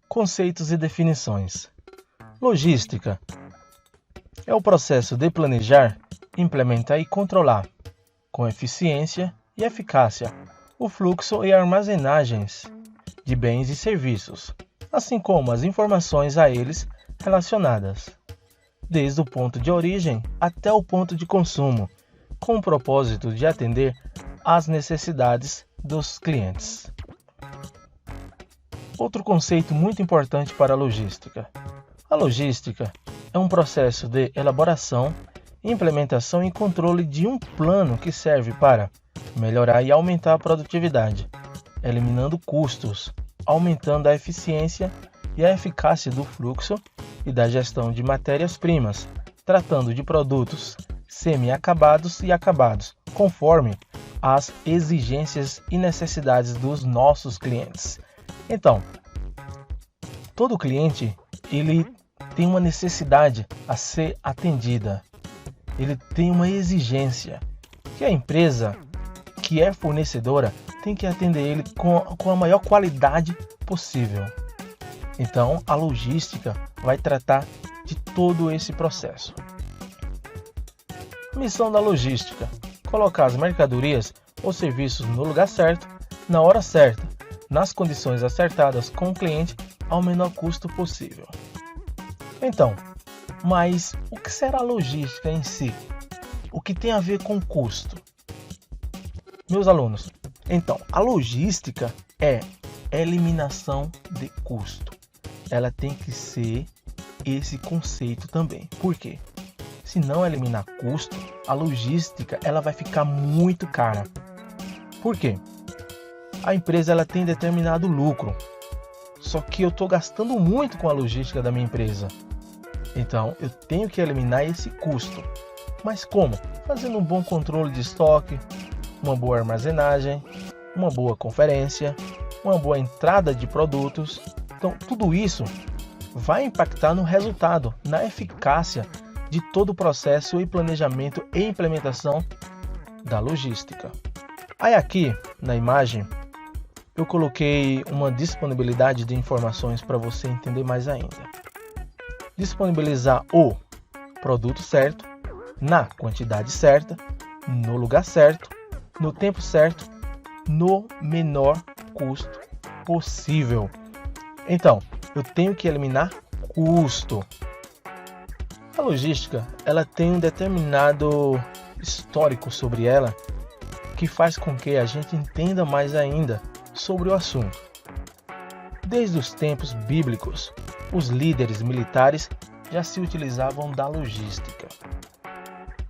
Conceitos e definições. Logística é o processo de planejar, implementar e controlar, com eficiência e eficácia, o fluxo e armazenagens de bens e serviços, assim como as informações a eles relacionadas, desde o ponto de origem até o ponto de consumo, com o propósito de atender às necessidades dos clientes. Outro conceito muito importante para a logística. A logística é um processo de elaboração, implementação e controle de um plano que serve para melhorar e aumentar a produtividade, eliminando custos, aumentando a eficiência e a eficácia do fluxo e da gestão de matérias-primas, tratando de produtos semi-acabados e acabados, conforme as exigências e necessidades dos nossos clientes. Então, todo cliente ele tem uma necessidade a ser atendida, ele tem uma exigência que a empresa que é fornecedora tem que atender ele com a maior qualidade possível. Então, a logística vai tratar de todo esse processo. Missão da logística: colocar as mercadorias ou serviços no lugar certo, na hora certa, nas condições acertadas com o cliente ao menor custo possível. Então, mas o que será a logística em si? O que tem a ver com custo? Meus alunos, então, a logística é eliminação de custo. Ela tem que ser esse conceito também. Por quê? Se não eliminar custo, a logística ela vai ficar muito cara. Por quê? A empresa ela tem determinado lucro, só que eu estou gastando muito com a logística da minha empresa. Então, eu tenho que eliminar esse custo. Mas como? Fazendo um bom controle de estoque, uma boa armazenagem, uma boa conferência, uma boa entrada de produtos. Então, tudo isso vai impactar no resultado, na eficácia de todo o processo e planejamento e implementação da logística. Aí aqui, na imagem, eu coloquei uma disponibilidade de informações para você entender mais ainda. Disponibilizar o produto certo, na quantidade certa, no lugar certo, no tempo certo, no menor custo possível. Então, eu tenho que eliminar custo. A logística, ela tem um determinado histórico sobre ela que faz com que a gente entenda mais ainda sobre o assunto. Desde os tempos bíblicos, os líderes militares já se utilizavam da logística.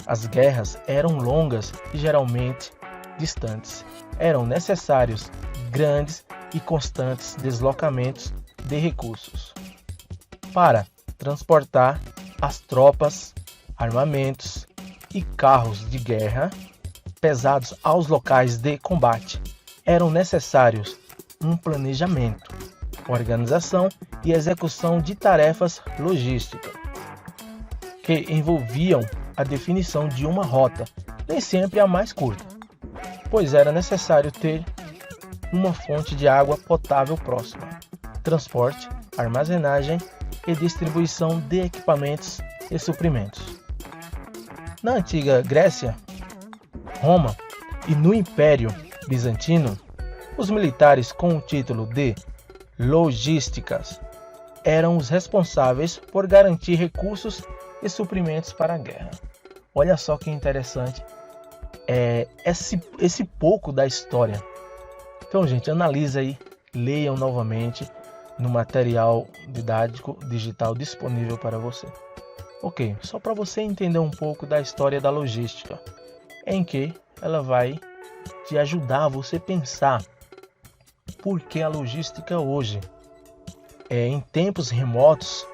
As guerras eram longas e geralmente distantes. Eram necessários grandes e constantes deslocamentos de recursos para transportar as tropas, armamentos e carros de guerra pesados aos locais de combate. Eram necessários um planejamento, organização e execução de tarefas logísticas que envolviam a definição de uma rota, nem sempre a mais curta, pois era necessário ter uma fonte de água potável próxima, transporte, armazenagem e distribuição de equipamentos e suprimentos. Na antiga Grécia, Roma e no Império Bizantino, os militares com o título de logísticas eram os responsáveis por garantir recursos e suprimentos para a guerra. Olha só que interessante esse pouco da história. Então, gente, analisa aí, leiam novamente no material didático digital disponível para você. Ok, só para você entender um pouco da história da logística, em que ela vai te ajudar a você pensar por que a logística hoje, em tempos remotos,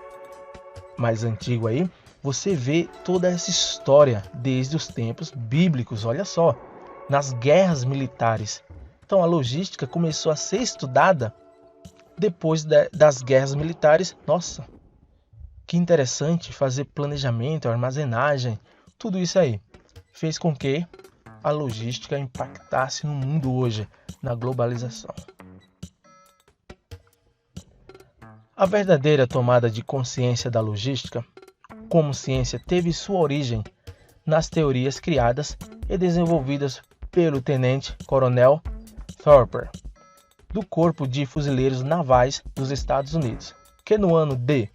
mais antigo aí, você vê toda essa história desde os tempos bíblicos, olha só, nas guerras militares. Então a logística começou a ser estudada depois das guerras militares. Nossa, que interessante fazer planejamento, armazenagem, tudo isso aí fez com que a logística impactasse no mundo hoje, na globalização. A verdadeira tomada de consciência da logística como ciência teve sua origem nas teorias criadas e desenvolvidas pelo tenente-coronel Thorpe, do Corpo de Fuzileiros Navais dos Estados Unidos, que no ano de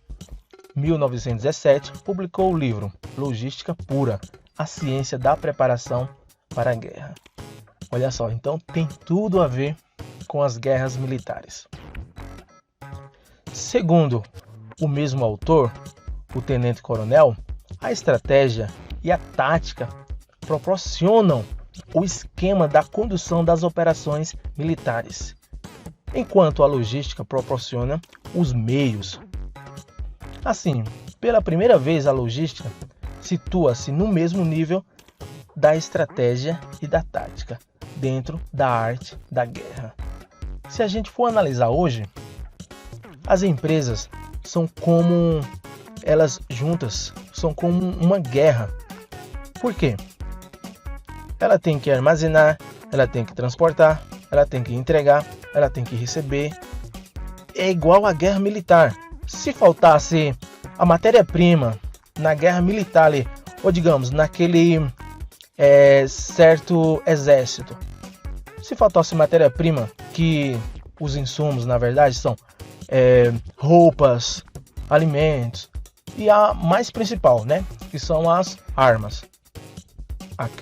1917 publicou o livro Logística Pura, a ciência da preparação para a guerra. Olha só, então tem tudo a ver com as guerras militares. Segundo o mesmo autor, o tenente-coronel, a estratégia e a tática proporcionam o esquema da condução das operações militares, enquanto a logística proporciona os meios. Assim, pela primeira vez a logística situa-se no mesmo nível da estratégia e da tática, dentro da arte da guerra. Se a gente for analisar hoje, as empresas são como elas juntas, são como uma guerra. Por quê? Ela tem que armazenar, ela tem que transportar, ela tem que entregar, ela tem que receber. É igual à guerra militar. Se faltasse a matéria-prima na guerra militar ali, ou digamos, naquele certo exército, se faltasse matéria-prima, que os insumos na verdade são roupas, alimentos e a mais principal, né, que são as armas,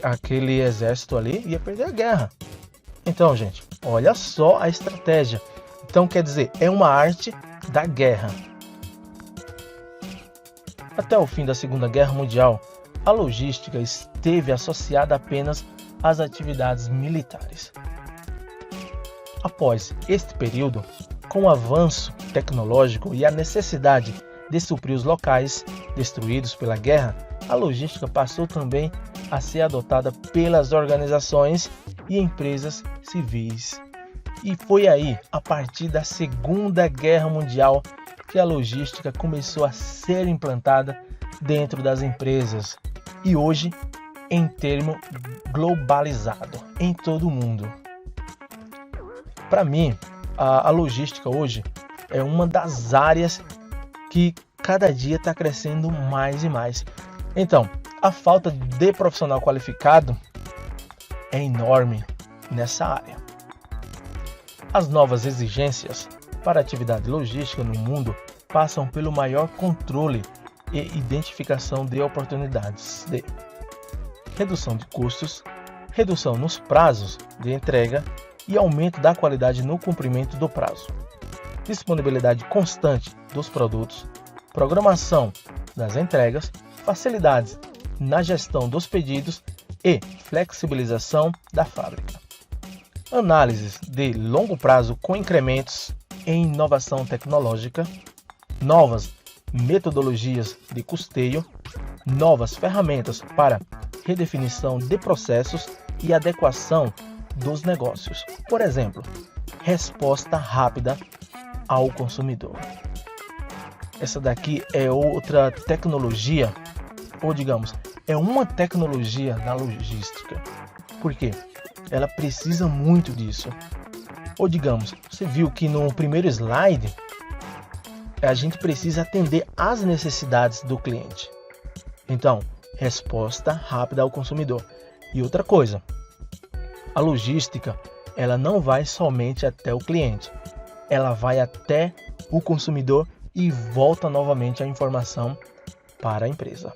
aquele exército ali ia perder a guerra. Então, gente, olha só a estratégia. Então, quer dizer, é uma arte da guerra. Até o fim da Segunda Guerra Mundial, a logística esteve associada apenas às atividades militares. Após este período, com o avanço tecnológico e a necessidade de suprir os locais destruídos pela guerra, a logística passou também a ser adotada pelas organizações e empresas civis. E foi aí, a partir da Segunda Guerra Mundial, que a logística começou a ser implantada dentro das empresas e hoje em termo globalizado em todo o mundo. Para mim, a logística hoje é uma das áreas que cada dia está crescendo mais e mais. Então, a falta de profissional qualificado é enorme nessa área. As novas exigências para a atividade logística no mundo passam pelo maior controle e identificação de oportunidades de redução de custos, redução nos prazos de entrega e aumento da qualidade no cumprimento do prazo, disponibilidade constante dos produtos, programação das entregas, facilidades na gestão dos pedidos e flexibilização da fábrica. Análises de longo prazo com incrementos em inovação tecnológica, novas metodologias de custeio, novas ferramentas para redefinição de processos e adequação dos negócios. Por exemplo, resposta rápida ao consumidor. Essa daqui é outra tecnologia, ou digamos, é uma tecnologia da logística. Por quê? Ela precisa muito disso. Ou digamos, você viu que no primeiro slide a gente precisa atender às necessidades do cliente. Então, resposta rápida ao consumidor. E outra coisa, a logística, ela não vai somente até o cliente. Ela vai até o consumidor e volta novamente a informação para a empresa.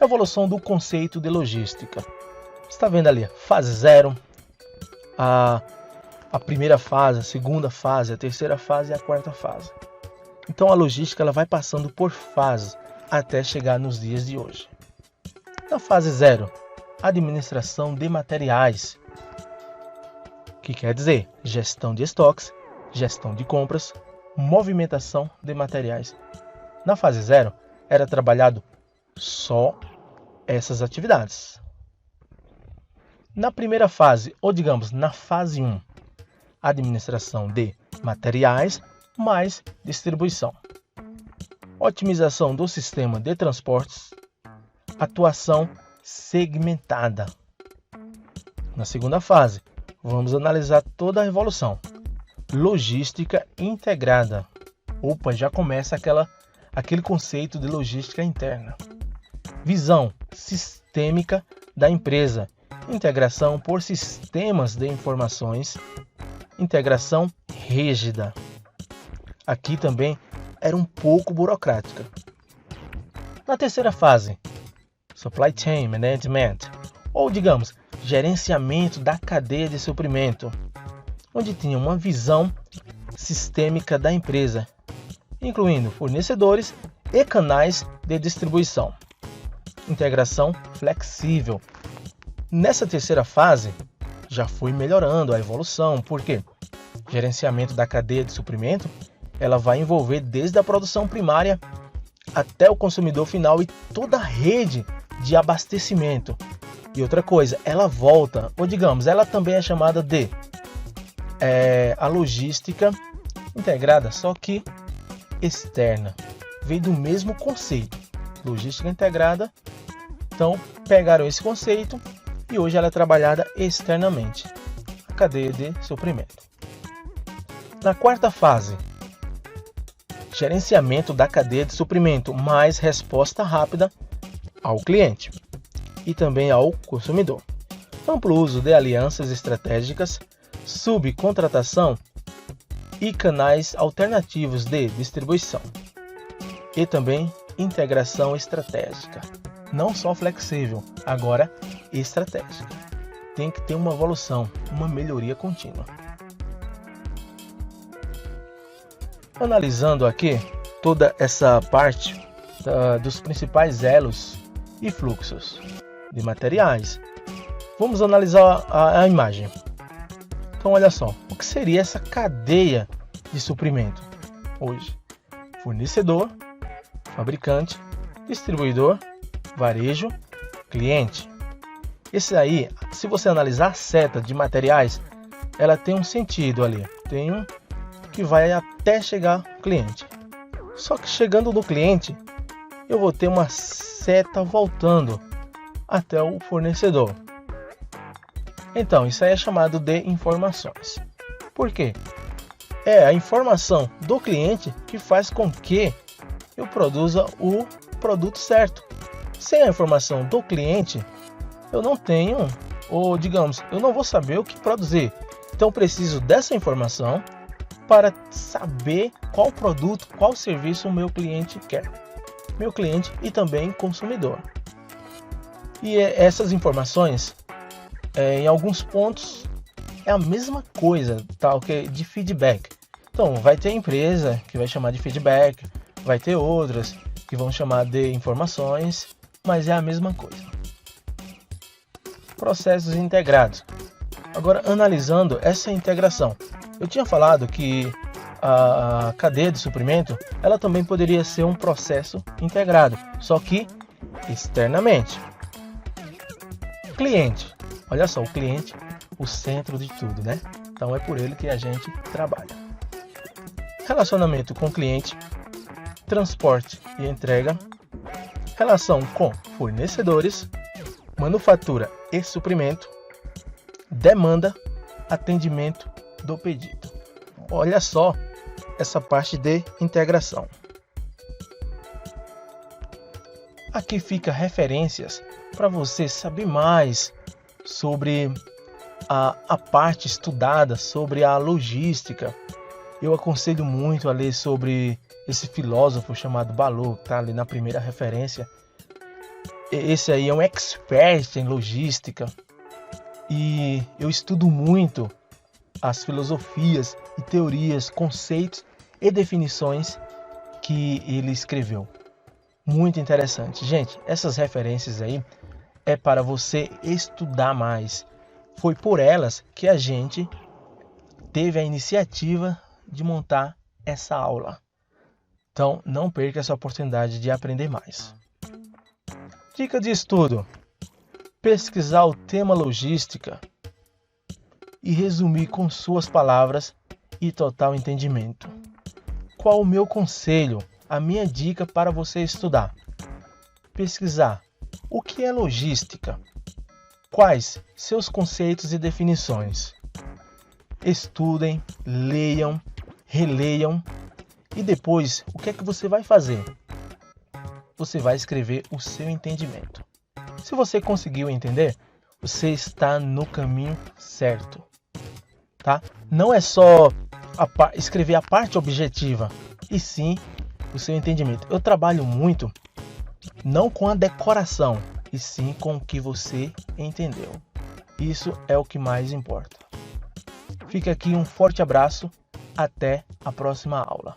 Evolução do conceito de logística. Você está vendo ali, fase 0, a primeira fase, a segunda fase, a terceira fase e a quarta fase. Então a logística ela vai passando por fases até chegar nos dias de hoje. Na fase 0, administração de materiais, que quer dizer gestão de estoques, gestão de compras, movimentação de materiais. Na fase 0 era trabalhado só essas atividades. Na primeira fase, ou digamos na fase 1, administração de materiais mais distribuição. otimização do sistema de transportes, atuação segmentada. Na segunda fase, vamos analisar toda a evolução. Logística integrada. Opa, já começa aquele conceito de logística interna. Visão sistêmica da empresa. Integração por sistemas de informações. Integração rígida. Aqui também era um pouco burocrática. Na terceira fase, Supply Chain Management, ou digamos, gerenciamento da cadeia de suprimento, onde tinha uma visão sistêmica da empresa, incluindo fornecedores e canais de distribuição. Integração flexível. Nessa terceira fase, já foi melhorando a evolução, porque gerenciamento da cadeia de suprimento, ela vai envolver desde a produção primária até o consumidor final e toda a rede de abastecimento. E outra coisa, ela volta, ou digamos, ela também é chamada de a logística integrada, só que externa. Veio do mesmo conceito, logística integrada. Então, pegaram esse conceito e hoje ela é trabalhada externamente, a cadeia de suprimento. Na quarta fase, gerenciamento da cadeia de suprimento, mais resposta rápida ao cliente e também ao consumidor. Amplo uso de alianças estratégicas, subcontratação e canais alternativos de distribuição. E também integração estratégica. Não só flexível, agora estratégica. Tem que ter uma evolução, uma melhoria contínua. Analisando aqui toda essa parte dos principais elos e fluxos de materiais, vamos analisar a imagem. Então olha só, o que seria essa cadeia de suprimento hoje? Fornecedor, fabricante, distribuidor, varejo, cliente. Esse aí, se você analisar a seta de materiais, ela tem um sentido ali, tem um que vai até chegar ao cliente. Só que chegando no cliente, eu vou ter uma seta voltando até o fornecedor. Então, isso aí é chamado de informações. Por quê? É a informação do cliente que faz com que eu produza o produto certo. Sem a informação do cliente, eu não tenho, ou digamos, eu não vou saber o que produzir. Então, eu preciso dessa informação para saber qual produto, qual serviço o meu cliente quer. Meu cliente e também consumidor. E essas informações, em alguns pontos, é a mesma coisa, tá? De feedback. Então, vai ter empresa que vai chamar de feedback, vai ter outras que vão chamar de informações, mas é a mesma coisa. Processos integrados. Agora, analisando essa integração, eu tinha falado que a cadeia de suprimento, ela também poderia ser um processo integrado, só que externamente. Cliente. Olha só, o cliente, o centro de tudo, né? Então é por ele que a gente trabalha. Relacionamento com cliente, transporte e entrega, relação com fornecedores, manufatura e suprimento, demanda, atendimento do pedido. Olha só essa parte de integração. Aqui fica referências para você saber mais sobre a parte estudada, sobre a logística. Eu aconselho muito a ler sobre esse filósofo chamado Balot, que está ali na primeira referência. Esse aí é um expert em logística e eu estudo muito as filosofias e teorias, conceitos e definições que ele escreveu. Muito interessante. Gente, essas referências aí é para você estudar mais. Foi por elas que a gente teve a iniciativa de montar essa aula. Então, não perca essa oportunidade de aprender mais. Dica de estudo: pesquisar o tema logística e resumir com suas palavras e total entendimento. Qual o meu conselho? a minha dica para você estudar. Pesquisar. O que é logística? Quais seus conceitos e definições? Estudem, leiam, releiam e depois o que é que você vai fazer? Você vai escrever o seu entendimento. Se você conseguiu entender, você está no caminho certo, tá? Não é só escrever a parte objetiva, e sim o seu entendimento. Eu trabalho muito não com a decoração, e sim com o que você entendeu. Isso é o que mais importa. Fica aqui um forte abraço, até a próxima aula.